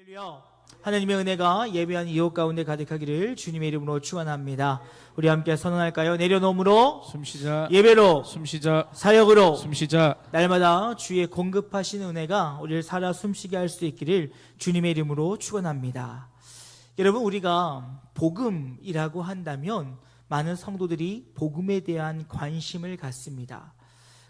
할렐루야. 하나님의 은혜가 예배한 이웃 가운데 가득하기를 주님의 이름으로 축원합니다. 우리 함께 선언할까요? 내려놓음으로 숨쉬자. 예배로 숨쉬자. 사역으로 숨쉬자. 날마다 주의 공급하시는 은혜가 우리를 살아 숨쉬게 할 수 있기를 주님의 이름으로 축원합니다. 여러분, 우리가 복음이라고 한다면 많은 성도들이 복음에 대한 관심을 갖습니다.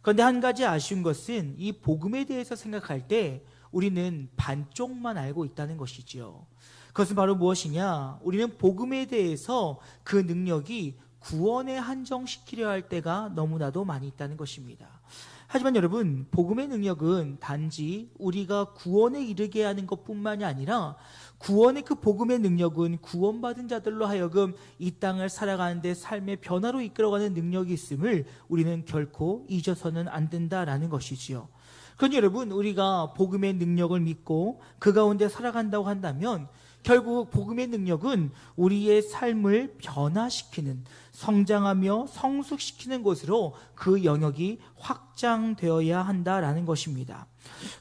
그런데 한 가지 아쉬운 것은 이 복음에 대해서 생각할 때 우리는 반쪽만 알고 있다는 것이지요. 그것은 바로 무엇이냐? 우리는 복음에 대해서 그 능력이 구원에 한정시키려 할 때가 너무나도 많이 있다는 것입니다. 하지만 여러분, 복음의 능력은 단지 우리가 구원에 이르게 하는 것뿐만이 아니라 구원의 그 복음의 능력은 구원받은 자들로 하여금 이 땅을 살아가는데 삶의 변화로 이끌어가는 능력이 있음을 우리는 결코 잊어서는 안 된다라는 것이지요. 그런데 여러분, 우리가 복음의 능력을 믿고 그 가운데 살아간다고 한다면 결국 복음의 능력은 우리의 삶을 변화시키는, 성장하며 성숙시키는 것으로 그 영역이 확장되어야 한다라는 것입니다.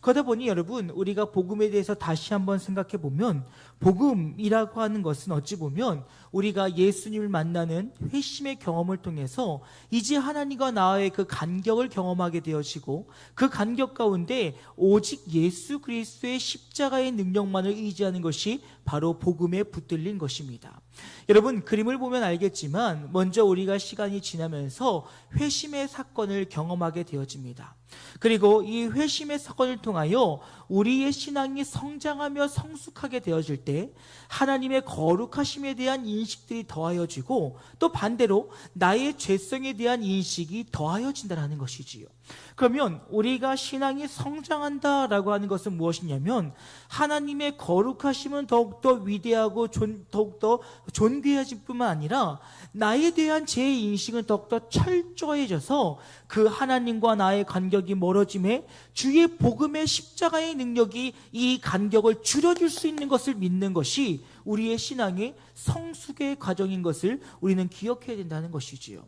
그러다 보니 여러분, 우리가 복음에 대해서 다시 한번 생각해 보면 복음이라고 하는 것은 어찌 보면 우리가 예수님을 만나는 회심의 경험을 통해서 이제 하나님과 나와의 그 간격을 경험하게 되어지고 그 간격 가운데 오직 예수 그리스도의 십자가의 능력만을 의지하는 것이 바로 복음에 붙들린 것입니다. 여러분, 그림을 보면 알겠지만 먼저 우리가 시간이 지나면서 회심의 사건을 경험하게 되어집니다. 그리고 이 회심의 사건을 통하여 우리의 신앙이 성장하며 성숙하게 되어질 때 하나님의 거룩하심에 대한 인식들이 더하여지고 또 반대로 나의 죄성에 대한 인식이 더하여진다는 것이지요. 그러면 우리가 신앙이 성장한다라고 하는 것은 무엇이냐면 하나님의 거룩하심은 더욱더 위대하고 더욱더 존귀해질 뿐만 아니라 나에 대한 제 인식은 더욱더 철저해져서 그 하나님과 나의 간격이 멀어짐에 주의 복음의 십자가의 능력이 이 간격을 줄여줄 수 있는 것을 믿는 것이 우리의 신앙의 성숙의 과정인 것을 우리는 기억해야 된다는 것이지요.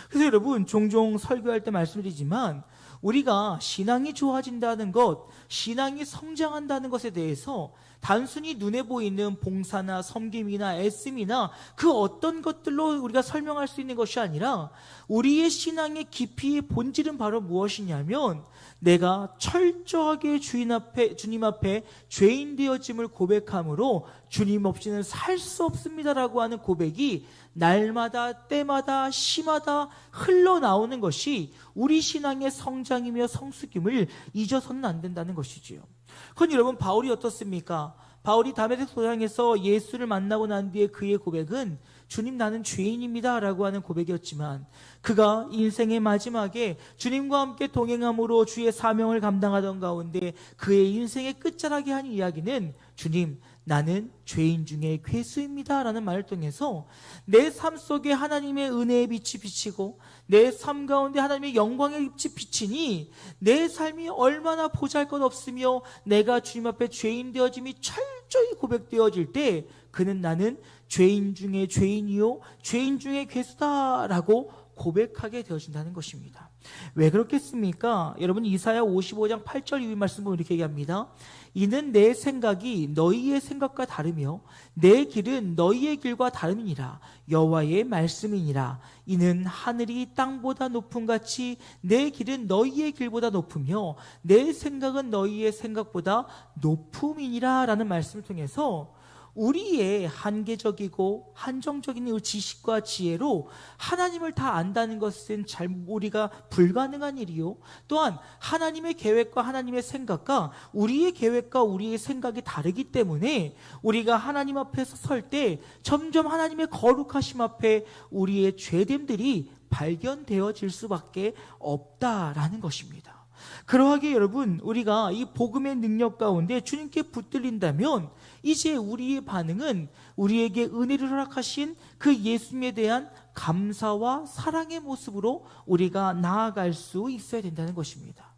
그래서 여러분, 종종 설교할 때 말씀드리지만 우리가 신앙이 좋아진다는 것, 신앙이 성장한다는 것에 대해서 단순히 눈에 보이는 봉사나 섬김이나 애씀이나 그 어떤 것들로 우리가 설명할 수 있는 것이 아니라 우리의 신앙의 깊이의 본질은 바로 무엇이냐면 내가 철저하게 주님 앞에 죄인 되어짐을 고백함으로 주님 없이는 살 수 없습니다라고 하는 고백이 날마다 때마다 시마다 흘러나오는 것이 우리 신앙의 성장이며 성숙임을 잊어서는 안 된다는 것이지요. 그건 여러분, 바울이 어떻습니까? 바울이 다메섹 도상에서 예수를 만나고 난 뒤에 그의 고백은 주님, 나는 죄인입니다 라고 하는 고백이었지만 그가 인생의 마지막에 주님과 함께 동행함으로 주의 사명을 감당하던 가운데 그의 인생의 끝자락에 한 이야기는 주님, 나는 죄인 중에 괴수입니다 라는 말을 통해서 내 삶 속에 하나님의 은혜의 빛이 비치고 내 삶 가운데 하나님의 영광의 빛이 비치니 내 삶이 얼마나 보잘것없으며 내가 주님 앞에 죄인 되어짐이 철저히 고백되어질 때 그는 나는 죄인 중에 죄인이요 죄인 중에 괴수다라고 고백하게 되어진다는 것입니다. 왜 그렇겠습니까? 여러분, 이사야 55장 8절 이후 말씀 보면 이렇게 얘기합니다. 이는 내 생각이 너희의 생각과 다르며 내 길은 너희의 길과 다름이니라. 여호와의 말씀이니라. 이는 하늘이 땅보다 높음 같이 내 길은 너희의 길보다 높으며 내 생각은 너희의 생각보다 높음이니라 라는 말씀을 통해서 우리의 한계적이고 한정적인 지식과 지혜로 하나님을 다 안다는 것은 우리가 불가능한 일이요, 또한 하나님의 계획과 하나님의 생각과 우리의 계획과 우리의 생각이 다르기 때문에 우리가 하나님 앞에서 설 때 점점 하나님의 거룩하심 앞에 우리의 죄됨들이 발견되어질 수밖에 없다라는 것입니다. 그러하게 여러분, 우리가 이 복음의 능력 가운데 주님께 붙들린다면 이제 우리의 반응은 우리에게 은혜를 허락하신 그 예수님에 대한 감사와 사랑의 모습으로 우리가 나아갈 수 있어야 된다는 것입니다.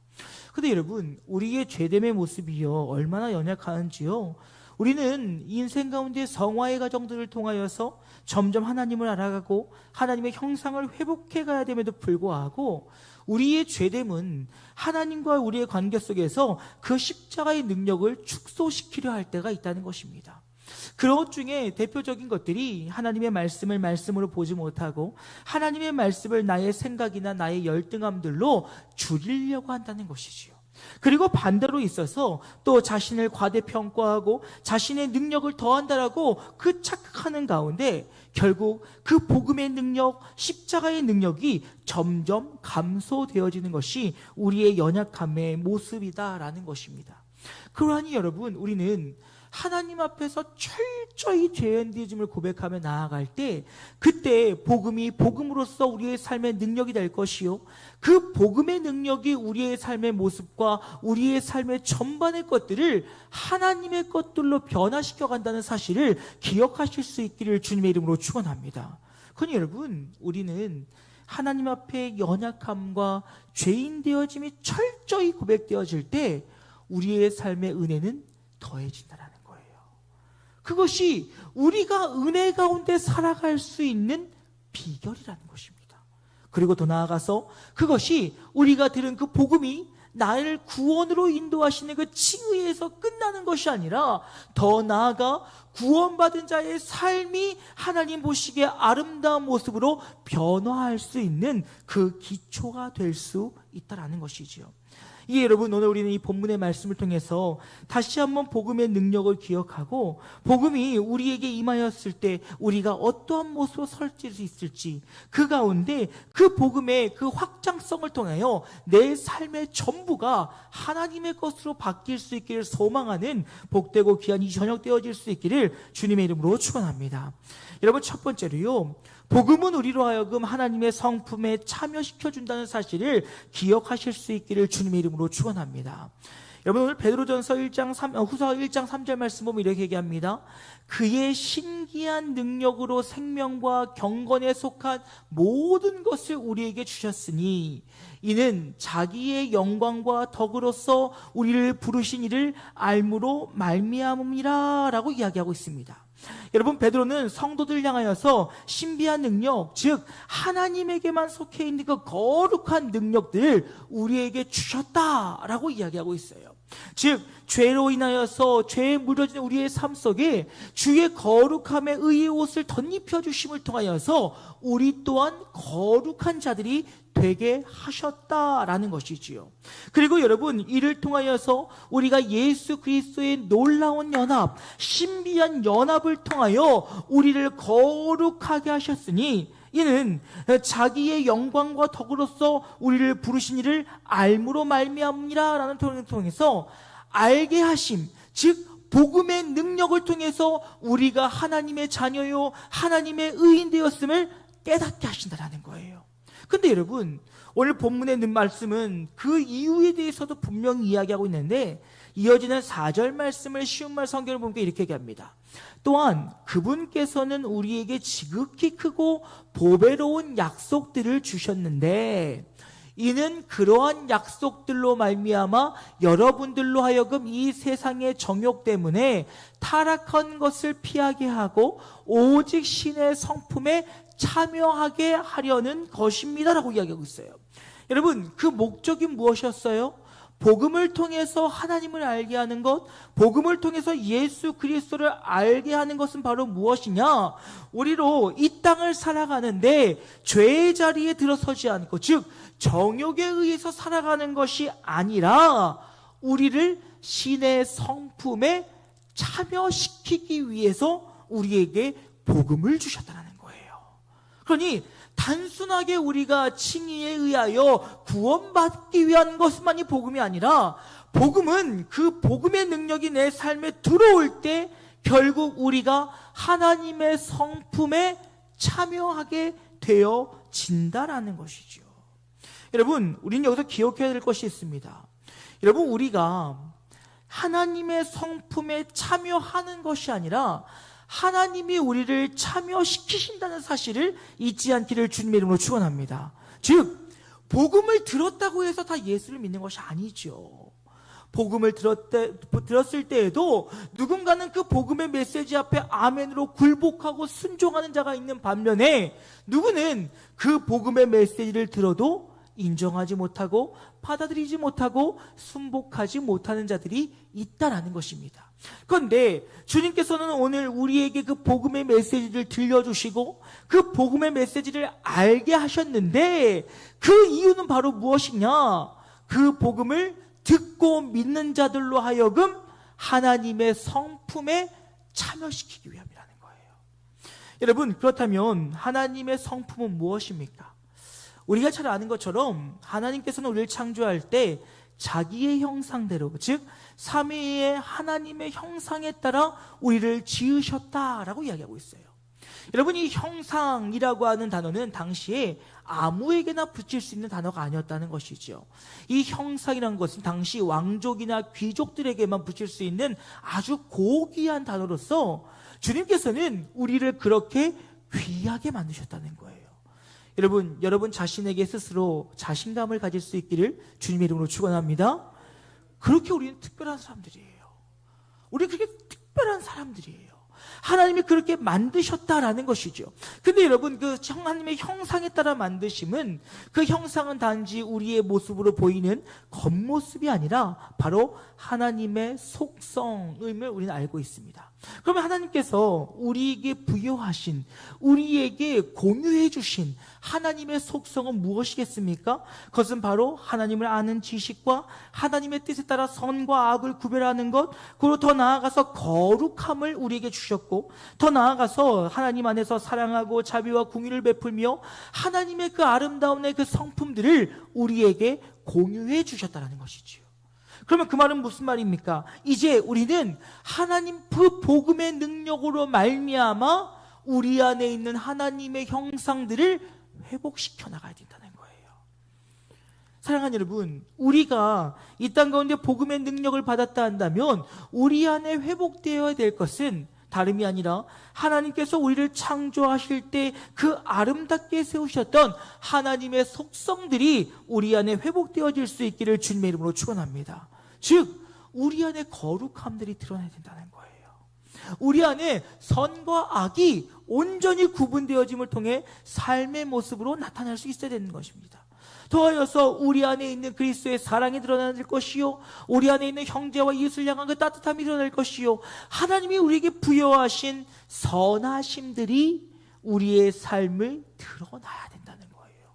그런데 여러분, 우리의 죄됨의 모습이요 얼마나 연약한지요. 우리는 인생 가운데 성화의 과정들을 통하여서 점점 하나님을 알아가고 하나님의 형상을 회복해 가야 됨에도 불구하고 우리의 죄됨은 하나님과 우리의 관계 속에서 그 십자가의 능력을 축소시키려 할 때가 있다는 것입니다. 그런 것 중에 대표적인 것들이 하나님의 말씀을 말씀으로 보지 못하고 하나님의 말씀을 나의 생각이나 나의 열등함들로 줄이려고 한다는 것이지요. 그리고 반대로 있어서 또 자신을 과대평가하고 자신의 능력을 더한다라고 그 착각하는 가운데 결국 그 복음의 능력, 십자가의 능력이 점점 감소되어지는 것이 우리의 연약함의 모습이다라는 것입니다. 그러하니 여러분, 우리는 하나님 앞에서 철저히 죄인되어짐을 고백하며 나아갈 때 그때 복음이 복음으로서 우리의 삶의 능력이 될 것이요, 그 복음의 능력이 우리의 삶의 모습과 우리의 삶의 전반의 것들을 하나님의 것들로 변화시켜 간다는 사실을 기억하실 수 있기를 주님의 이름으로 축원합니다. 그러니 여러분, 우리는 하나님 앞에 연약함과 죄인 되어짐이 철저히 고백되어질 때 우리의 삶의 은혜는 더해진다라는 거예요. 그것이 우리가 은혜 가운데 살아갈 수 있는 비결이라는 것입니다. 그리고 더 나아가서 그것이 우리가 들은 그 복음이 나를 구원으로 인도하시는 그 칭의에서 끝나는 것이 아니라 더 나아가 구원받은 자의 삶이 하나님 보시기에 아름다운 모습으로 변화할 수 있는 그 기초가 될 수 있다는 것이지요. 이 여러분, 오늘 우리는 이 본문의 말씀을 통해서 다시 한번 복음의 능력을 기억하고 복음이 우리에게 임하였을 때 우리가 어떠한 모습으로 설칠 수 있을지, 그 가운데 그 복음의 그 확장성을 통하여 내 삶의 전부가 하나님의 것으로 바뀔 수 있기를 소망하는 복되고 귀한 이 저녁 되어질 수 있기를 주님의 이름으로 축원합니다. 여러분, 첫 번째로요, 복음은 우리로 하여금 하나님의 성품에 참여시켜준다는 사실을 기억하실 수 있기를 주님의 이름으로 축원합니다. 여러분, 오늘 베드로전서 후서 1장 3절 말씀 보면 이렇게 얘기합니다. 그의 신기한 능력으로 생명과 경건에 속한 모든 것을 우리에게 주셨으니 이는 자기의 영광과 덕으로서 우리를 부르신 이를 알므로 말미암음이라 라고 이야기하고 있습니다. 여러분, 베드로는 성도들 향하여서 신비한 능력, 즉 하나님에게만 속해 있는 그 거룩한 능력들을 우리에게 주셨다라고 이야기하고 있어요. 즉 죄로 인하여서 죄에 물려진 우리의 삶 속에 주의 거룩함의 의의 옷을 덧입혀 주심을 통하여서 우리 또한 거룩한 자들이 되게 하셨다라는 것이지요. 그리고 여러분, 이를 통하여서 우리가 예수 그리스도의 놀라운 연합, 신비한 연합을 통하여 우리를 거룩하게 하셨으니 이는 자기의 영광과 덕으로서 우리를 부르신 이를 알므로 말미암으니라 라는 통을 통해서 알게 하심, 즉 복음의 능력을 통해서 우리가 하나님의 자녀요 하나님의 의인 되었음을 깨닫게 하신다는 거예요. 근데 여러분, 오늘 본문의 말씀은 그 이유에 대해서도 분명히 이야기하고 있는데 이어지는 4절 말씀을 쉬운 말 성경을 보니까 이렇게 얘기합니다. 또한 그분께서는 우리에게 지극히 크고 보배로운 약속들을 주셨는데 이는 그러한 약속들로 말미암아 여러분들로 하여금 이 세상의 정욕 때문에 타락한 것을 피하게 하고 오직 신의 성품에 참여하게 하려는 것입니다 라고 이야기하고 있어요. 여러분, 그 목적이 무엇이었어요? 복음을 통해서 하나님을 알게 하는 것, 복음을 통해서 예수 그리스도를 알게 하는 것은 바로 무엇이냐? 우리로 이 땅을 살아가는데 죄의 자리에 들어서지 않고, 즉 정욕에 의해서 살아가는 것이 아니라 우리를 신의 성품에 참여시키기 위해서 우리에게 복음을 주셨다는 거예요. 그러니 단순하게 우리가 칭의에 의하여 구원받기 위한 것만이 복음이 아니라 복음은 그 복음의 능력이 내 삶에 들어올 때 결국 우리가 하나님의 성품에 참여하게 되어진다라는 것이죠. 여러분, 우리는 여기서 기억해야 될 것이 있습니다. 여러분, 우리가 하나님의 성품에 참여하는 것이 아니라 하나님이 우리를 참여시키신다는 사실을 잊지 않기를 주님의 이름으로 축원합니다. 즉 복음을 들었다고 해서 다 예수를 믿는 것이 아니죠. 복음을 들었을 때에도 누군가는 그 복음의 메시지 앞에 아멘으로 굴복하고 순종하는 자가 있는 반면에, 누구는 그 복음의 메시지를 들어도 인정하지 못하고 받아들이지 못하고 순복하지 못하는 자들이 있다라는 것입니다. 그런데 주님께서는 오늘 우리에게 그 복음의 메시지를 들려주시고 그 복음의 메시지를 알게 하셨는데, 그 이유는 바로 무엇이냐? 그 복음을 듣고 믿는 자들로 하여금 하나님의 성품에 참여시키기 위함이라는 거예요. 여러분, 그렇다면 하나님의 성품은 무엇입니까? 우리가 잘 아는 것처럼 하나님께서는 우리를 창조할 때 자기의 형상대로, 즉 삼위의 하나님의 형상에 따라 우리를 지으셨다라고 이야기하고 있어요. 여러분, 이 형상이라고 하는 단어는 당시에 아무에게나 붙일 수 있는 단어가 아니었다는 것이죠. 이 형상이라는 것은 당시 왕족이나 귀족들에게만 붙일 수 있는 아주 고귀한 단어로서 주님께서는 우리를 그렇게 귀하게 만드셨다는 거예요. 여러분 자신에게 스스로 자신감을 가질 수 있기를 주님의 이름으로 축원합니다. 그렇게 우리는 특별한 사람들이에요. 우리 그렇게 특별한 사람들이에요. 하나님이 그렇게 만드셨다라는 것이죠. 근데 여러분, 그 하나님의 형상에 따라 만드심은, 그 형상은 단지 우리의 모습으로 보이는 겉모습이 아니라 바로 하나님의 속성임을 우리는 알고 있습니다. 그러면 하나님께서 우리에게 부여하신, 우리에게 공유해 주신 하나님의 속성은 무엇이겠습니까? 그것은 바로 하나님을 아는 지식과 하나님의 뜻에 따라 선과 악을 구별하는 것, 그리고 더 나아가서 거룩함을 우리에게 주셨고, 더 나아가서 하나님 안에서 사랑하고 자비와 공의를 베풀며 하나님의 그 아름다움의 그 성품들을 우리에게 공유해 주셨다는 것이지요. 그러면 그 말은 무슨 말입니까? 이제 우리는 하나님 그 복음의 능력으로 말미암아 우리 안에 있는 하나님의 형상들을 회복시켜 나가야 된다는 거예요. 사랑하는 여러분, 우리가 이 땅 가운데 복음의 능력을 받았다 한다면 우리 안에 회복되어야 될 것은 다름이 아니라 하나님께서 우리를 창조하실 때 그 아름답게 세우셨던 하나님의 속성들이 우리 안에 회복되어질 수 있기를 주님의 이름으로 축원합니다. 즉, 우리 안에 거룩함들이 드러나야 된다는 거예요. 우리 안에 선과 악이 온전히 구분되어짐을 통해 삶의 모습으로 나타날 수 있어야 되는 것입니다. 더하여서 우리 안에 있는 그리스도의 사랑이 드러나는 것이요, 우리 안에 있는 형제와 이웃을 향한 그 따뜻함이 드러날 것이요, 하나님이 우리에게 부여하신 선하심들이 우리의 삶을 드러나야 된다는 거예요.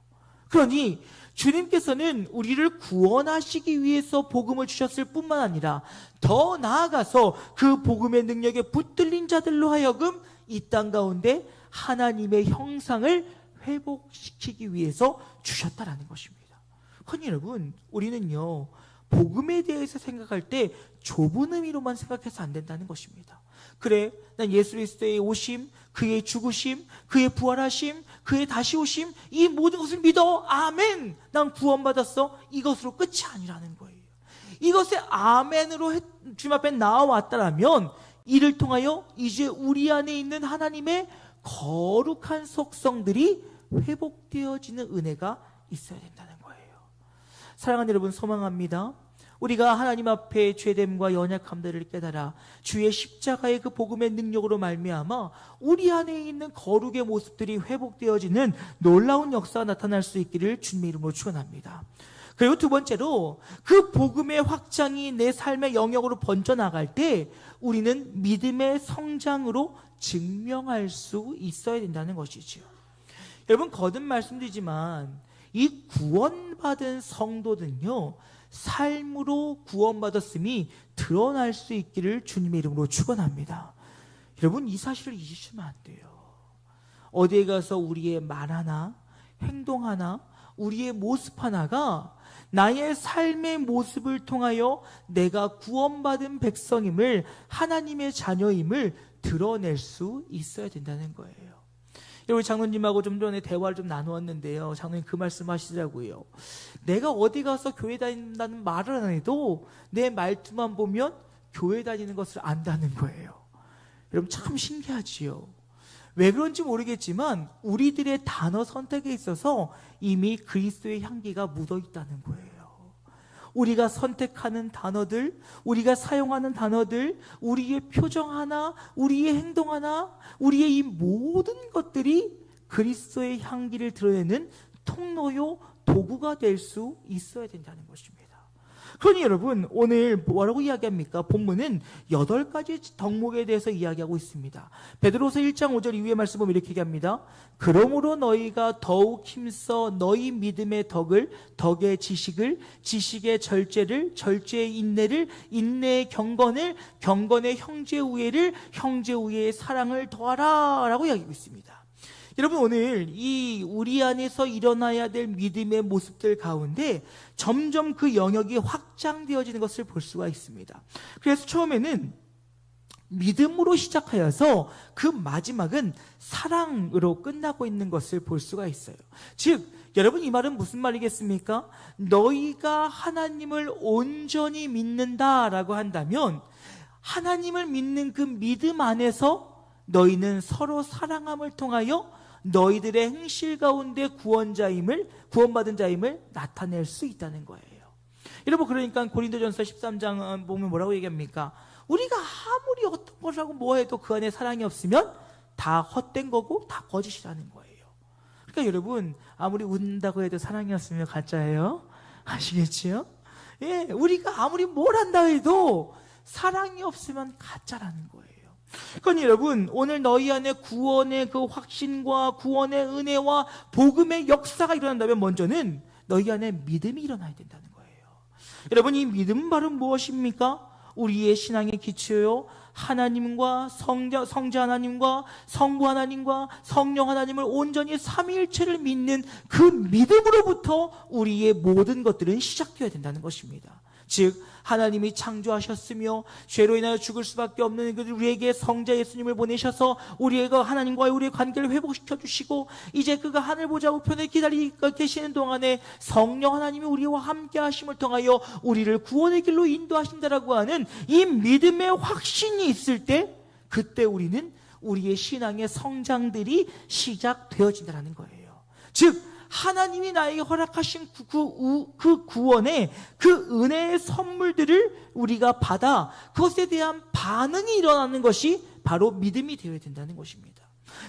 그러니 주님께서는 우리를 구원하시기 위해서 복음을 주셨을 뿐만 아니라 더 나아가서 그 복음의 능력에 붙들린 자들로 하여금 이 땅 가운데 하나님의 형상을 회복시키기 위해서 주셨다라는 것입니다. 그러니 여러분, 우리는요, 복음에 대해서 생각할 때 좁은 의미로만 생각해서 안 된다는 것입니다. 그래, 난 예수 그리스도의 오심, 그의 죽으심, 그의 부활하심, 그의 다시 오심, 이 모든 것을 믿어. 아멘. 난 구원받았어. 이것으로 끝이 아니라는 거예요. 이것에 아멘으로 주님 앞에 나와왔다라면 이를 통하여 이제 우리 안에 있는 하나님의 거룩한 속성들이 회복되어지는 은혜가 있어야 된다는 거예요. 사랑하는 여러분, 소망합니다. 우리가 하나님 앞에 죄됨과 연약함들을 깨달아 주의 십자가의 그 복음의 능력으로 말미암아 우리 안에 있는 거룩의 모습들이 회복되어지는 놀라운 역사가 나타날 수 있기를 주님의 이름으로 축원합니다. 그리고 두 번째로, 그 복음의 확장이 내 삶의 영역으로 번져나갈 때 우리는 믿음의 성장으로 증명할 수 있어야 된다는 것이죠. 여러분, 거듭 말씀드리지만 이 구원받은 성도는요, 삶으로 구원받았음이 드러날 수 있기를 주님의 이름으로 축원합니다. 여러분, 이 사실을 잊으시면 안 돼요. 어디에 가서 우리의 말 하나, 행동 하나, 우리의 모습 하나가 나의 삶의 모습을 통하여 내가 구원받은 백성임을, 하나님의 자녀임을 드러낼 수 있어야 된다는 거예요. 우리 장로님하고 좀 전에 대화를 좀 나누었는데요, 장로님 그 말씀 하시더라고요. 내가 어디 가서 교회 다닌다는 말을 안 해도 내 말투만 보면 교회 다니는 것을 안다는 거예요. 여러분, 참 신기하지요. 왜 그런지 모르겠지만 우리들의 단어 선택에 있어서 이미 그리스도의 향기가 묻어 있다는 거예요. 우리가 선택하는 단어들, 우리가 사용하는 단어들, 우리의 표정 하나, 우리의 행동 하나, 우리의 이 모든 것들이 그리스도의 향기를 드러내는 통로요 도구가 될 수 있어야 된다는 것입니다. 그러니 여러분, 오늘 뭐라고 이야기합니까? 본문은 8가지 덕목에 대해서 이야기하고 있습니다. 베드로서 1장 5절 이후의 말씀 보면 이렇게 얘기합니다. 그러므로 너희가 더욱 힘써 너희 믿음의 덕을, 덕의 지식을, 지식의 절제를, 절제의 인내를, 인내의 경건을, 경건의 형제 우애를, 형제 우애의 사랑을 더하라 라고 이야기하고 있습니다. 여러분, 오늘 이 우리 안에서 일어나야 될 믿음의 모습들 가운데 점점 그 영역이 확장되어지는 것을 볼 수가 있습니다. 그래서 처음에는 믿음으로 시작하여서 그 마지막은 사랑으로 끝나고 있는 것을 볼 수가 있어요. 즉, 여러분, 이 말은 무슨 말이겠습니까? 너희가 하나님을 온전히 믿는다라고 한다면 하나님을 믿는 그 믿음 안에서 너희는 서로 사랑함을 통하여 너희들의 행실 가운데 구원받은 자임을 나타낼 수 있다는 거예요. 여러분, 그러니까 고린도전서 13장 보면 뭐라고 얘기합니까? 우리가 아무리 어떤 것을 하고 뭐 해도 그 안에 사랑이 없으면 다 헛된 거고 다 거짓이라는 거예요. 그러니까 여러분, 아무리 웃는다고 해도 사랑이 없으면 가짜예요. 아시겠지요? 예, 우리가 아무리 뭘 한다 해도 사랑이 없으면 가짜라는 거예요. 그러니 여러분, 오늘 너희 안에 구원의 그 확신과 구원의 은혜와 복음의 역사가 일어난다면 먼저는 너희 안에 믿음이 일어나야 된다는 거예요. 여러분, 이 믿음은 바로 무엇입니까? 우리의 신앙의 기초요, 하나님과 성자 하나님과 성부 하나님과 성령 하나님을 온전히 삼위일체를 믿는 그 믿음으로부터 우리의 모든 것들은 시작되어야 된다는 것입니다. 즉, 하나님이 창조하셨으며 죄로 인하여 죽을 수밖에 없는 우리에게 성자 예수님을 보내셔서 우리가 하나님과의 우리의 관계를 회복시켜 주시고, 이제 그가 하늘 보좌 우편에 기다리고 계시는 동안에 성령 하나님이 우리와 함께 하심을 통하여 우리를 구원의 길로 인도하신다라고 하는 이 믿음의 확신이 있을 때, 그때 우리는 우리의 신앙의 성장들이 시작되어진다는 거예요. 즉, 하나님이 나에게 허락하신 그 구원의 그 은혜의 선물들을 우리가 받아 그것에 대한 반응이 일어나는 것이 바로 믿음이 되어야 된다는 것입니다.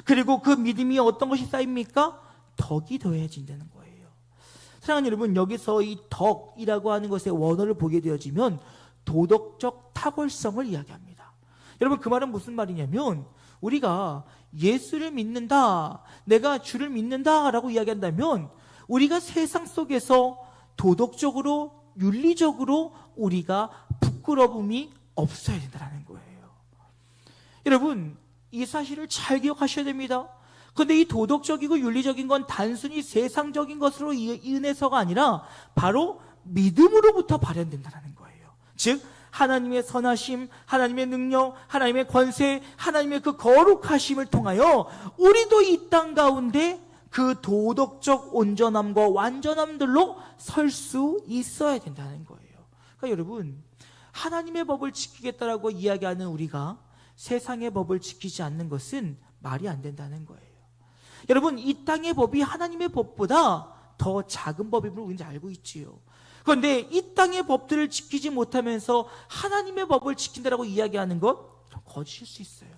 그리고 그 믿음이 어떤 것이 쌓입니까? 덕이 더해진다는 거예요. 사랑하는 여러분, 여기서 이 덕이라고 하는 것의 원어를 보게 되어지면 도덕적 탁월성을 이야기합니다. 여러분, 그 말은 무슨 말이냐면, 우리가 예수를 믿는다, 내가 주를 믿는다 라고 이야기한다면 우리가 세상 속에서 도덕적으로, 윤리적으로 우리가 부끄러움이 없어야 된다는 거예요. 여러분, 이 사실을 잘 기억하셔야 됩니다. 그런데 이 도덕적이고 윤리적인 건 단순히 세상적인 것으로 인해서가 아니라 바로 믿음으로부터 발현된다는 거예요. 즉, 하나님의 선하심, 하나님의 능력, 하나님의 권세, 하나님의 그 거룩하심을 통하여 우리도 이 땅 가운데 그 도덕적 온전함과 완전함들로 설 수 있어야 된다는 거예요. 그러니까 여러분, 하나님의 법을 지키겠다라고 이야기하는 우리가 세상의 법을 지키지 않는 것은 말이 안 된다는 거예요. 여러분, 이 땅의 법이 하나님의 법보다 더 작은 법임을 우리는 알고 있지요. 그런데 이 땅의 법들을 지키지 못하면서 하나님의 법을 지킨다라고 이야기하는 것, 거짓일 수 있어요.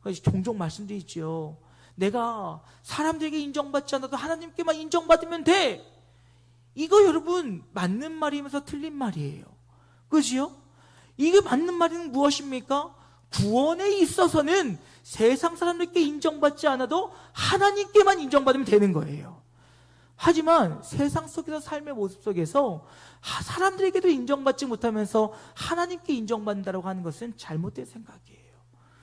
그래서 종종 말씀드리죠. 내가 사람들에게 인정받지 않아도 하나님께만 인정받으면 돼. 이거 여러분, 맞는 말이면서 틀린 말이에요. 그지요? 이게 맞는 말은 무엇입니까? 구원에 있어서는 세상 사람들께 인정받지 않아도 하나님께만 인정받으면 되는 거예요. 하지만 세상 속에서 삶의 모습 속에서 사람들에게도 인정받지 못하면서 하나님께 인정받는다고 하는 것은 잘못된 생각이에요.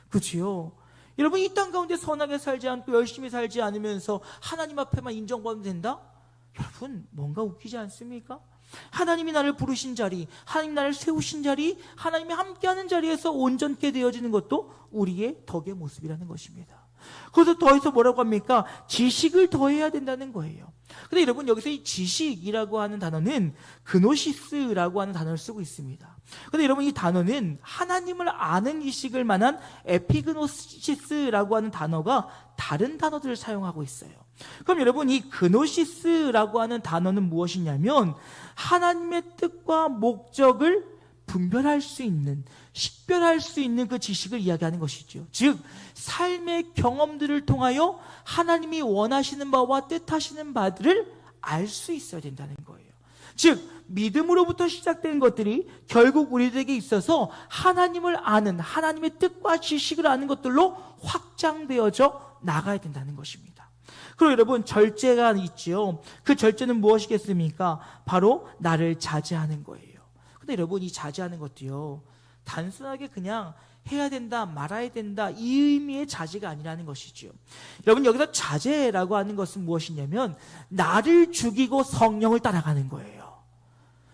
그렇지요? 여러분, 이 땅 가운데 선하게 살지 않고 열심히 살지 않으면서 하나님 앞에만 인정받으면 된다? 여러분, 뭔가 웃기지 않습니까? 하나님이 나를 부르신 자리, 하나님 나를 세우신 자리, 하나님이 함께하는 자리에서 온전케 되어지는 것도 우리의 덕의 모습이라는 것입니다. 그래서 더해서 뭐라고 합니까? 지식을 더해야 된다는 거예요. 근데 여러분, 여기서 이 지식이라고 하는 단어는 그노시스라고 하는 단어를 쓰고 있습니다. 근데 여러분, 이 단어는 하나님을 아는 지식을 말한 에피그노시스라고 하는 단어가 다른 단어들을 사용하고 있어요. 그럼 여러분, 이 그노시스라고 하는 단어는 무엇이냐면 하나님의 뜻과 목적을 분별할 수 있는, 식별할 수 있는 그 지식을 이야기하는 것이죠. 즉, 삶의 경험들을 통하여 하나님이 원하시는 바와 뜻하시는 바들을 알 수 있어야 된다는 거예요. 즉, 믿음으로부터 시작된 것들이 결국 우리들에게 있어서 하나님을 아는, 하나님의 뜻과 지식을 아는 것들로 확장되어져 나가야 된다는 것입니다. 그리고 여러분, 절제가 있지요. 그 절제는 무엇이겠습니까? 바로 나를 자제하는 거예요. 근데 여러분, 이 자제하는 것도요, 단순하게 그냥 해야 된다, 말아야 된다, 이 의미의 자제가 아니라는 것이죠. 여러분, 여기서 자제라고 하는 것은 무엇이냐면 나를 죽이고 성령을 따라가는 거예요.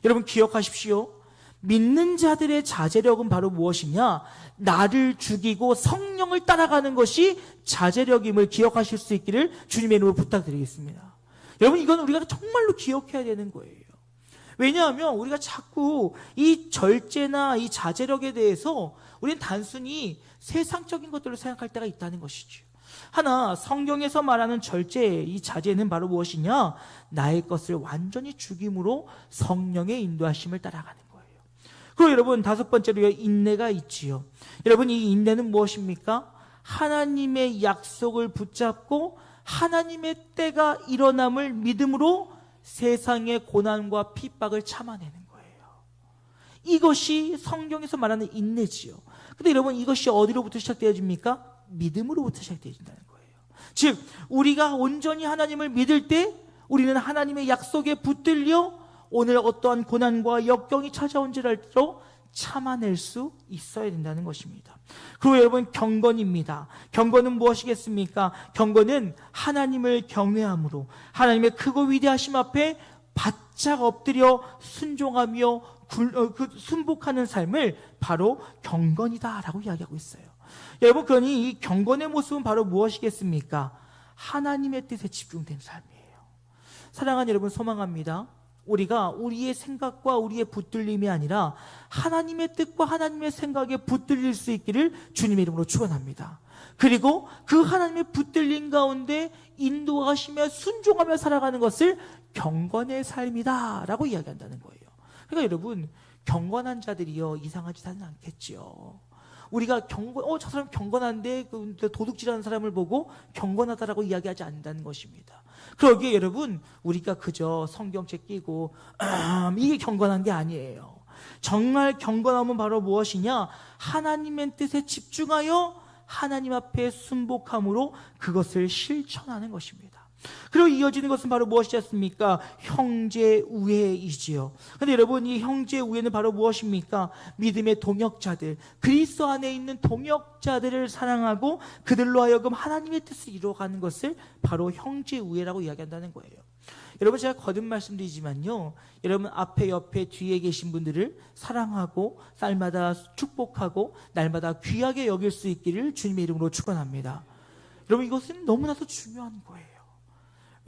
여러분, 기억하십시오. 믿는 자들의 자제력은 바로 무엇이냐? 나를 죽이고 성령을 따라가는 것이 자제력임을 기억하실 수 있기를 주님의 이름으로 부탁드리겠습니다. 여러분, 이건 우리가 정말로 기억해야 되는 거예요. 왜냐하면 우리가 자꾸 이 절제나 이 자제력에 대해서 우리는 단순히 세상적인 것들로 생각할 때가 있다는 것이죠. 하나, 성경에서 말하는 절제, 이 자제는 바로 무엇이냐? 나의 것을 완전히 죽임으로 성령의 인도하심을 따라가는 거예요. 그리고 여러분, 다섯 번째로 인내가 있지요. 여러분, 이 인내는 무엇입니까? 하나님의 약속을 붙잡고 하나님의 때가 일어남을 믿음으로 세상의 고난과 핍박을 참아내는 거예요. 이것이 성경에서 말하는 인내지요. 근데 여러분, 이것이 어디로부터 시작되어집니까? 믿음으로부터 시작되어진다는 거예요. 즉, 우리가 온전히 하나님을 믿을 때 우리는 하나님의 약속에 붙들려 오늘 어떠한 고난과 역경이 찾아온지라도 참아낼 수 있어야 된다는 것입니다. 그리고 여러분, 경건입니다. 경건은 무엇이겠습니까? 경건은 하나님을 경외함으로 하나님의 크고 위대하심 앞에 바짝 엎드려 순종하며 순복하는 삶을 바로 경건이다라고 이야기하고 있어요. 여러분, 그러니 이 경건의 모습은 바로 무엇이겠습니까? 하나님의 뜻에 집중된 삶이에요. 사랑하는 여러분, 소망합니다. 우리가 우리의 생각과 우리의 붙들림이 아니라 하나님의 뜻과 하나님의 생각에 붙들릴 수 있기를 주님의 이름으로 축원합니다. 그리고 그 하나님의 붙들림 가운데 인도하시며 순종하며 살아가는 것을 경건의 삶이다라고 이야기한다는 거예요. 그러니까 여러분, 경건한 자들이요, 이상하지 않겠지요. 우리가 저 사람 경건한데 도둑질하는 사람을 보고 경건하다라고 이야기하지 않는다는 것입니다. 그러기에 여러분, 우리가 그저 성경책 끼고 이게 경건한 게 아니에요. 정말 경건함은 바로 무엇이냐? 하나님의 뜻에 집중하여 하나님 앞에 순복함으로 그것을 실천하는 것입니다. 그리고 이어지는 것은 바로 무엇이었습니까? 형제 우애이지요. 그런데 여러분, 이 형제 우애는 바로 무엇입니까? 믿음의 동역자들, 그리스도 안에 있는 동역자들을 사랑하고 그들로 하여금 하나님의 뜻을 이루어가는 것을 바로 형제 우애라고 이야기한다는 거예요. 여러분, 제가 거듭 말씀드리지만요, 여러분 앞에 옆에 뒤에 계신 분들을 사랑하고 날마다 축복하고 날마다 귀하게 여길 수 있기를 주님의 이름으로 축원합니다. 여러분, 이것은 너무나도 중요한 거예요.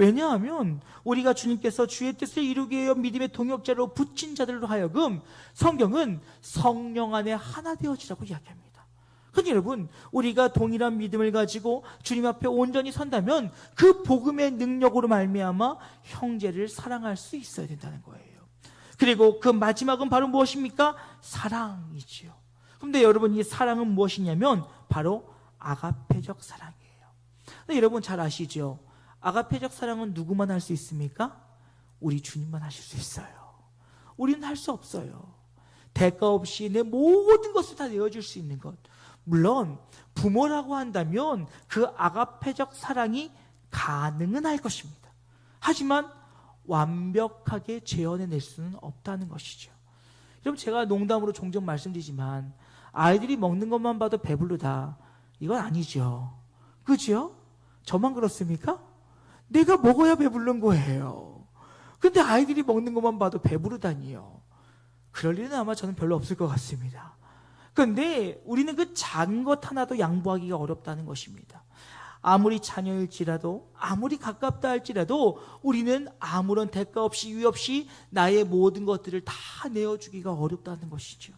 왜냐하면 우리가 주님께서 주의 뜻을 이루기 위하여 믿음의 동역자로 붙인 자들로 하여금 성경은 성령 안에 하나 되어지라고 이야기합니다. 그러니 여러분, 우리가 동일한 믿음을 가지고 주님 앞에 온전히 선다면 그 복음의 능력으로 말미암아 형제를 사랑할 수 있어야 된다는 거예요. 그리고 그 마지막은 바로 무엇입니까? 사랑이지요. 그런데 여러분, 이 사랑은 무엇이냐면 바로 아가페적 사랑이에요. 근데 여러분 잘 아시죠? 아가페적 사랑은 누구만 할 수 있습니까? 우리 주님만 하실 수 있어요. 우리는 할 수 없어요. 대가 없이 내 모든 것을 다 내어줄 수 있는 것. 물론 부모라고 한다면 그 아가페적 사랑이 가능은 할 것입니다. 하지만 완벽하게 재현해낼 수는 없다는 것이죠. 여러분, 제가 농담으로 종종 말씀드리지만 아이들이 먹는 것만 봐도 배부르다, 이건 아니죠. 그죠? 저만 그렇습니까? 내가 먹어야 배부른 거예요. 근데 아이들이 먹는 것만 봐도 배부르다니요. 그럴 일은 아마 저는 별로 없을 것 같습니다. 그런데 우리는 그 작은 것 하나도 양보하기가 어렵다는 것입니다. 아무리 자녀일지라도, 아무리 가깝다 할지라도 우리는 아무런 대가 없이 이유 없이 나의 모든 것들을 다 내어주기가 어렵다는 것이죠.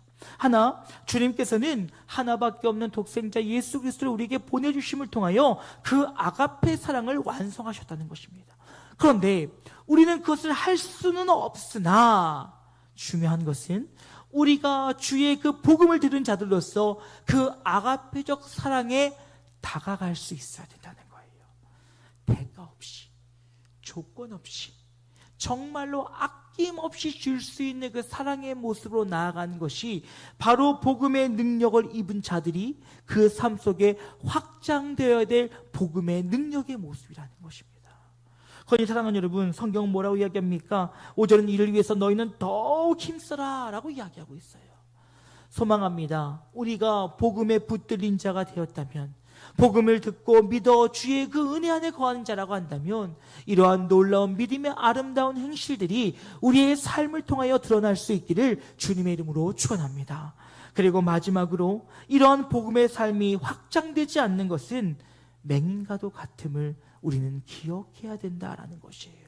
주님께서는 하나밖에 없는 독생자 예수 그리스도를 우리에게 보내주심을 통하여 그 아가페 사랑을 완성하셨다는 것입니다. 그런데 우리는 그것을 할 수는 없으나 중요한 것은 우리가 주의 그 복음을 들은 자들로서 그 아가페적 사랑에 다가갈 수 있어야 된다는 거예요. 대가 없이, 조건 없이, 정말로 아낌없이 줄 수 있는 그 사랑의 모습으로 나아가는 것이 바로 복음의 능력을 입은 자들이 그 삶 속에 확장되어야 될 복음의 능력의 모습이라는 것입니다. 그러니 사랑하는 여러분, 성경은 뭐라고 이야기합니까? 5절은 이를 위해서 너희는 더욱 힘써라 라고 이야기하고 있어요. 소망합니다. 우리가 복음에 붙들린 자가 되었다면, 복음을 듣고 믿어 주의 그 은혜 안에 거하는 자라고 한다면 이러한 놀라운 믿음의 아름다운 행실들이 우리의 삶을 통하여 드러날 수 있기를 주님의 이름으로 축원합니다. 그리고 마지막으로 이러한 복음의 삶이 확장되지 않는 것은 맹인과도 같음을 우리는 기억해야 된다라는 것이에요.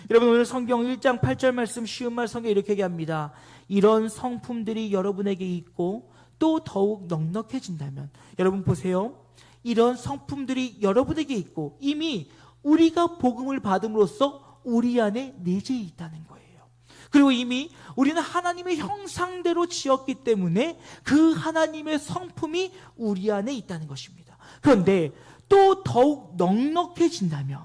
여러분, 오늘 성경 1장 8절 말씀, 쉬운 말 성경에 이렇게 얘기합니다. 이런 성품들이 여러분에게 있고 또 더욱 넉넉해진다면, 여러분 보세요. 이런 성품들이 여러분에게 있고 이미 우리가 복음을 받음으로써 우리 안에 내재해 있다는 거예요. 그리고 이미 우리는 하나님의 형상대로 지었기 때문에 그 하나님의 성품이 우리 안에 있다는 것입니다. 그런데 또 더욱 넉넉해진다면,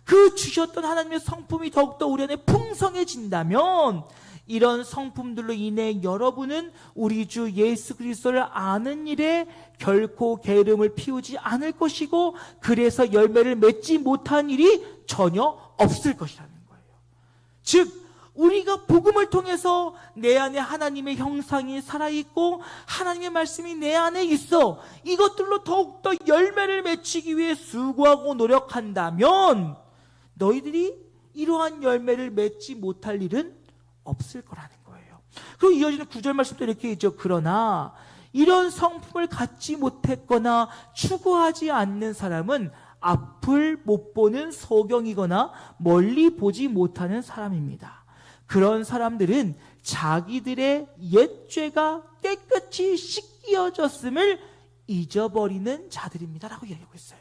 그 주셨던 하나님의 성품이 더욱더 우리 안에 풍성해진다면, 이런 성품들로 인해 여러분은 우리 주 예수 그리스도를 아는 일에 결코 게으름을 피우지 않을 것이고, 그래서 열매를 맺지 못한 일이 전혀 없을 것이라는 거예요. 즉, 우리가 복음을 통해서 내 안에 하나님의 형상이 살아있고 하나님의 말씀이 내 안에 있어, 이것들로 더욱더 열매를 맺히기 위해 수고하고 노력한다면 너희들이 이러한 열매를 맺지 못할 일은 없을 거라는 거예요. 그리고 이어지는 9절 말씀도 이렇게 있죠. 그러나 이런 성품을 갖지 못했거나 추구하지 않는 사람은 앞을 못 보는 소경이거나 멀리 보지 못하는 사람입니다. 그런 사람들은 자기들의 옛 죄가 깨끗이 씻겨졌음을 잊어버리는 자들입니다 라고 이야기하고 있어요.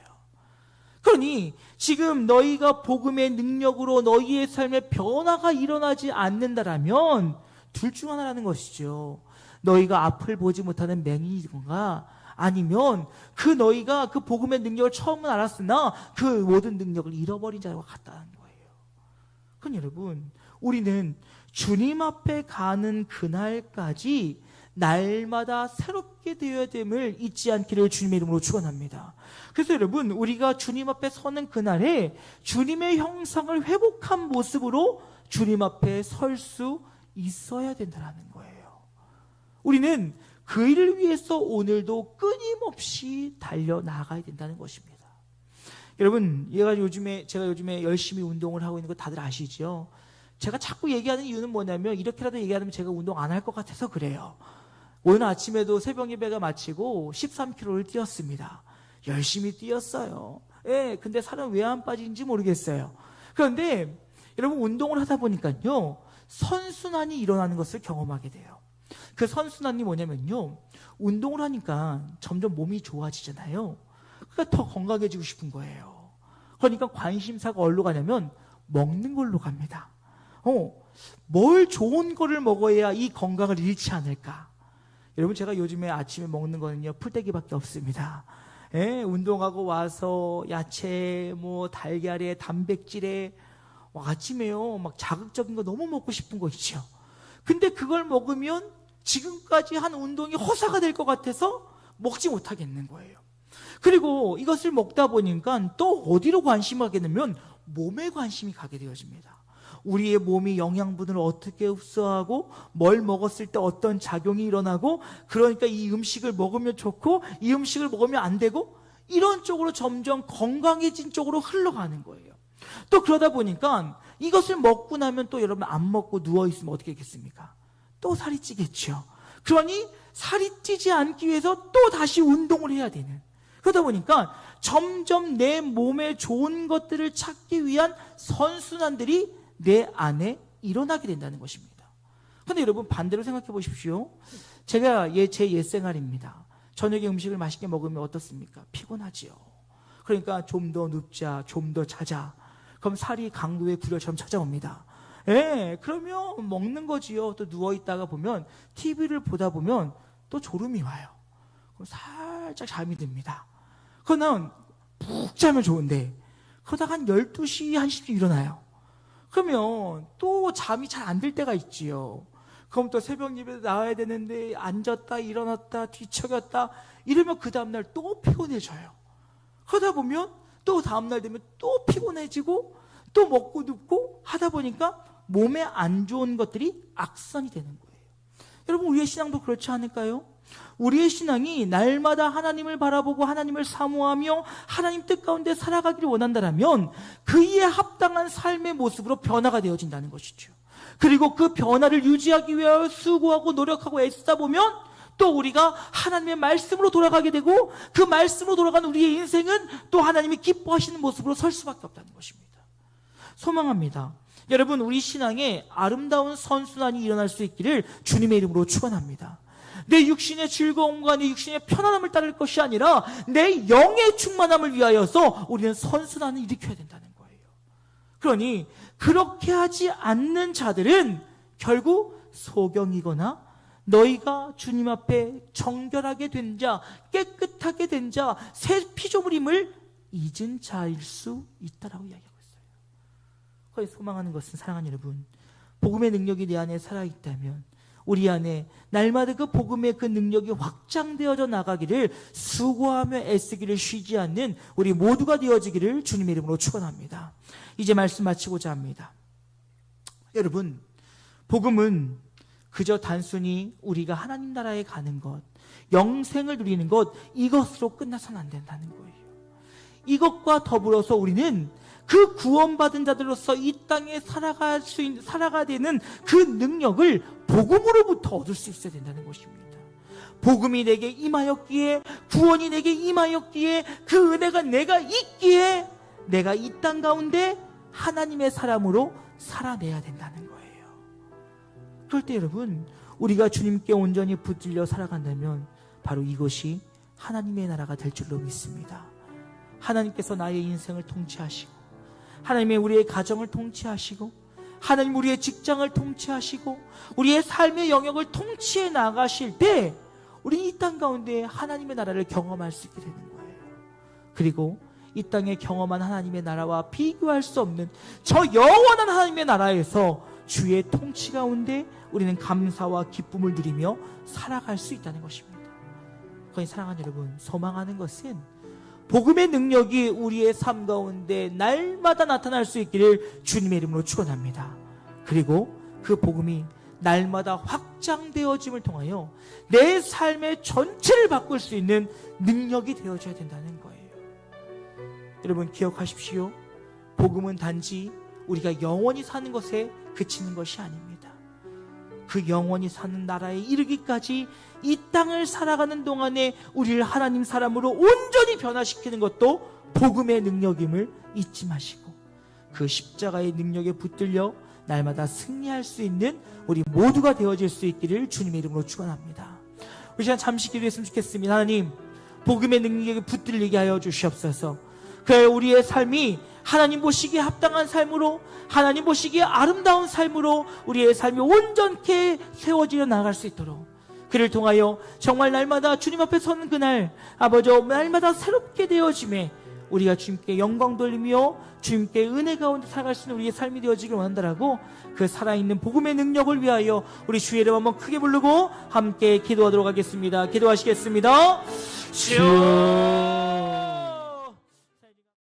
그러니 지금 너희가 복음의 능력으로 너희의 삶에 변화가 일어나지 않는다라면 둘 중 하나라는 것이죠. 너희가 앞을 보지 못하는 맹인이건가, 아니면 그 너희가 그 복음의 능력을 처음은 알았으나 그 모든 능력을 잃어버린 자와 같다는 거예요. 그럼 여러분, 우리는 주님 앞에 가는 그날까지 날마다 새롭게 되어야 됨을 잊지 않기를 주님의 이름으로 축원합니다. 그래서 여러분, 우리가 주님 앞에 서는 그날에 주님의 형상을 회복한 모습으로 주님 앞에 설 수 있어야 된다는 거예요. 우리는 그 일을 위해서 오늘도 끊임없이 달려나가야 된다는 것입니다. 여러분, 제가 요즘에 열심히 운동을 하고 있는 거 다들 아시죠? 제가 자꾸 얘기하는 이유는 뭐냐면, 이렇게라도 얘기하면 제가 운동 안 할 것 같아서 그래요. 오늘 아침에도 새벽 예배가 마치고 13km를 뛰었습니다. 열심히 뛰었어요. 예, 근데 살은 왜 안 빠지는지 모르겠어요. 그런데 여러분, 운동을 하다 보니까요, 선순환이 일어나는 것을 경험하게 돼요. 그 선순환이 뭐냐면요, 운동을 하니까 점점 몸이 좋아지잖아요. 그러니까 더 건강해지고 싶은 거예요. 그러니까 관심사가 어디로 가냐면 먹는 걸로 갑니다. 뭘 좋은 거를 먹어야 이 건강을 잃지 않을까? 여러분, 제가 요즘에 아침에 먹는 거는요, 풀떼기밖에 없습니다. 예, 운동하고 와서 야채, 달걀에, 단백질에, 아침에요, 막 자극적인 거 너무 먹고 싶은 거 있죠. 근데 그걸 먹으면 지금까지 한 운동이 허사가 될 것 같아서 먹지 못하겠는 거예요. 그리고 이것을 먹다 보니까 또 어디로 관심을 하게 되면 몸에 관심이 가게 되어집니다. 우리의 몸이 영양분을 어떻게 흡수하고 뭘 먹었을 때 어떤 작용이 일어나고, 그러니까 이 음식을 먹으면 좋고 이 음식을 먹으면 안 되고, 이런 쪽으로 점점 건강해진 쪽으로 흘러가는 거예요. 또 그러다 보니까 이것을 먹고 나면 또 여러분, 안 먹고 누워있으면 어떻게 하겠습니까? 또 살이 찌겠죠. 그러니 살이 찌지 않기 위해서 또 다시 운동을 해야 되는, 그러다 보니까 점점 내 몸에 좋은 것들을 찾기 위한 선순환들이 내 안에 일어나게 된다는 것입니다. 그런데 여러분 반대로 생각해 보십시오. 제가 제 옛생활입니다. 저녁에 음식을 맛있게 먹으면 어떻습니까? 피곤하지요. 그러니까 좀 더 눕자, 좀 더 자자. 그럼 살이 강도의 구렬처럼 찾아옵니다. 예, 그러면 먹는 거지요. 또 누워있다가 보면 TV를 보다 보면 또 졸음이 와요. 그럼 살짝 잠이 듭니다. 그러면 푹 자면 좋은데 그러다가 한 12시, 1시쯤 일어나요. 그러면 또 잠이 잘 안 들 때가 있지요. 그럼 또 새벽 예배에 나와야 되는데 앉았다 일어났다 뒤척였다 이러면 그 다음날 또 피곤해져요. 그러다 보면 또 다음날 되면 또 피곤해지고 또 먹고 눕고 하다 보니까 몸에 안 좋은 것들이 악선이 되는 거예요. 여러분 우리의 신앙도 그렇지 않을까요? 우리의 신앙이 날마다 하나님을 바라보고 하나님을 사모하며 하나님 뜻 가운데 살아가기를 원한다면 그이에 합당한 삶의 모습으로 변화가 되어진다는 것이죠. 그리고 그 변화를 유지하기 위하여 수고하고 노력하고 애쓰다 보면 또 우리가 하나님의 말씀으로 돌아가게 되고 그 말씀으로 돌아가는 우리의 인생은 또 하나님이 기뻐하시는 모습으로 설 수밖에 없다는 것입니다. 소망합니다. 여러분 우리 신앙에 아름다운 선순환이 일어날 수 있기를 주님의 이름으로 축원합니다. 내 육신의 즐거움과 내 육신의 편안함을 따를 것이 아니라 내 영의 충만함을 위하여서 우리는 선순환을 일으켜야 된다는 거예요. 그러니 그렇게 하지 않는 자들은 결국 소경이거나 너희가 주님 앞에 정결하게 된 자, 깨끗하게 된 자, 새 피조물임을 잊은 자일 수 있다라고 이야기하고 있어요. 거의 소망하는 것은 사랑하는 여러분, 복음의 능력이 내 안에 살아있다면 우리 안에 날마다 그 복음의 그 능력이 확장되어져 나가기를 수고하며 애쓰기를 쉬지 않는 우리 모두가 되어지기를 주님의 이름으로 축원합니다. 이제 말씀 마치고자 합니다. 여러분, 복음은 그저 단순히 우리가 하나님 나라에 가는 것, 영생을 누리는 것, 이것으로 끝나서는 안 된다는 거예요. 이것과 더불어서 우리는 그 구원받은 자들로서 이 땅에 살아가야 되는 그 능력을 복음으로부터 얻을 수 있어야 된다는 것입니다. 복음이 내게 임하였기에, 구원이 내게 임하였기에, 그 은혜가 내가 있기에 내가 이 땅 가운데 하나님의 사람으로 살아내야 된다는 거예요. 그럴 때 여러분, 우리가 주님께 온전히 붙들려 살아간다면 바로 이것이 하나님의 나라가 될 줄로 믿습니다. 하나님께서 나의 인생을 통치하시고, 하나님의 우리의 가정을 통치하시고, 하나님 우리의 직장을 통치하시고, 우리의 삶의 영역을 통치해 나가실 때 우리는 이 땅 가운데 하나님의 나라를 경험할 수 있게 되는 거예요. 그리고 이 땅에 경험한 하나님의 나라와 비교할 수 없는 저 영원한 하나님의 나라에서 주의 통치 가운데 우리는 감사와 기쁨을 누리며 살아갈 수 있다는 것입니다. 거의 사랑하는 여러분, 소망하는 것은 복음의 능력이 우리의 삶 가운데 날마다 나타날 수 있기를 주님의 이름으로 축원합니다. 그리고 그 복음이 날마다 확장되어짐을 통하여 내 삶의 전체를 바꿀 수 있는 능력이 되어져야 된다는 거예요. 여러분 기억하십시오. 복음은 단지 우리가 영원히 사는 것에 그치는 것이 아닙니다. 그 영원히 사는 나라에 이르기까지 이 땅을 살아가는 동안에 우리를 하나님 사람으로 온전히 변화시키는 것도 복음의 능력임을 잊지 마시고, 그 십자가의 능력에 붙들려 날마다 승리할 수 있는 우리 모두가 되어질 수 있기를 주님의 이름으로 축원합니다. 우리 시간 잠시 기도했으면 좋겠습니다. 하나님, 복음의 능력에 붙들리게 하여 주시옵소서. 그래 우리의 삶이 하나님 보시기에 합당한 삶으로, 하나님 보시기에 아름다운 삶으로 우리의 삶이 온전케 세워지려 나갈 수 있도록, 그를 통하여 정말 날마다 주님 앞에 서는 그날 아버지 날마다 새롭게 되어짐에 우리가 주님께 영광 돌리며 주님께 은혜 가운데 살아갈 수 있는 우리의 삶이 되어지길 원한다라고, 그 살아있는 복음의 능력을 위하여 우리 주의 이름 한번 크게 부르고 함께 기도하도록 하겠습니다. 기도하시겠습니다. 주여